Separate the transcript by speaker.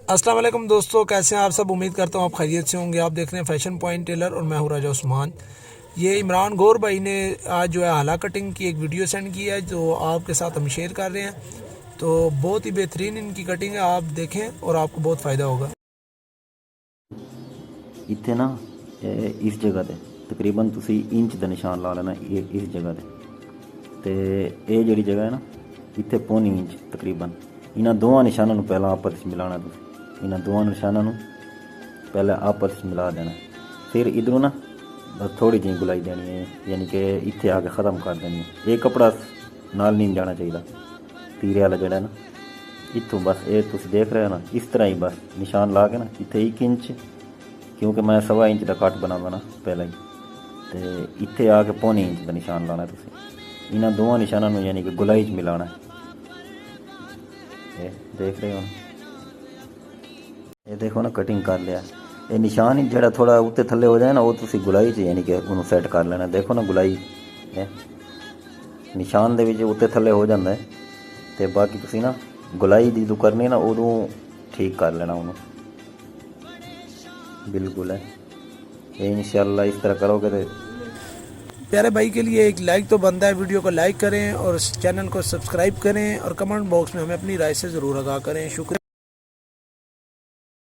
Speaker 1: अस्सलाम वालेकुम दोस्तों, कैसे हैं आप सब। उम्मीद करता हूँ आप खैरियत से होंगे। आप देख रहे हैं फैशन पॉइंट टेलर और मैं हूँ राजा उस्मान। ये इमरान गौर भाई ने आज जो है हाला कटिंग की एक वीडियो सेंड की है जो आपके साथ हम शेयर कर रहे हैं। तो बहुत ही बेहतरीन इनकी कटिंग है, आप देखें और आपको बहुत फ़ायदा होगा।
Speaker 2: इत्थे ना इस जगह ते तकरीबन तुसी इंच का निशान ला लेना इस जगह ते ये जिहड़ी जगह है ना इत्थे पौनी इंच तकरीबन इन्हां दोवां निशानां नूं पहलां आपस च मिलाना। तुसीं इन्हां दोवां निशानां नूं पहले आपस च मिला देना, फिर इधरों ना बस थोड़ी जी गुलाई देनी है, यानी कि इत्थे आके ख़त्म कर देनी है। ये कपड़ा नाल नहीं जाना चाहिए। तीरे वाला जड़ा ना इत्थों बस ये तुसीं देख रहे हो ना, इस तरह ही बस निशान ला के ना इत्थे 1 इंच, क्योंकि मैं 1.25 इंच का कट बनाऊंगा ना पहले ही, तो इत्थे आके पौने इंच का निशान लाना। तुसीं इन्हां दोवां निशानां नूं यानी कि गुलाई च मिलाना है। ये देख रहे हो ना, ये देखो ना कटिंग कर लिया। ये निशान ही जड़ा थोड़ा उत्ते थल्ले हो जाए ना वो तुसीं गुलाई च यानी कि उन्होंने सैट कर लेना। देखो ना गुलाई निशान दे विच उत्ते थल्ले हो जाता है, तो बाकी तुसीं ना गुलाई जो करनी ना उदों ठीक कर लेना उन्होंने बिल्कुल है। ये इंशाल्लाह इस तरह करोगे तो
Speaker 1: प्यारे भाई के लिए एक लाइक तो बनता है, वीडियो को लाइक करें और चैनल को सब्सक्राइब करें और कमेंट बॉक्स में हमें अपनी राय से ज़रूर आगाह करें। शुक्रिया।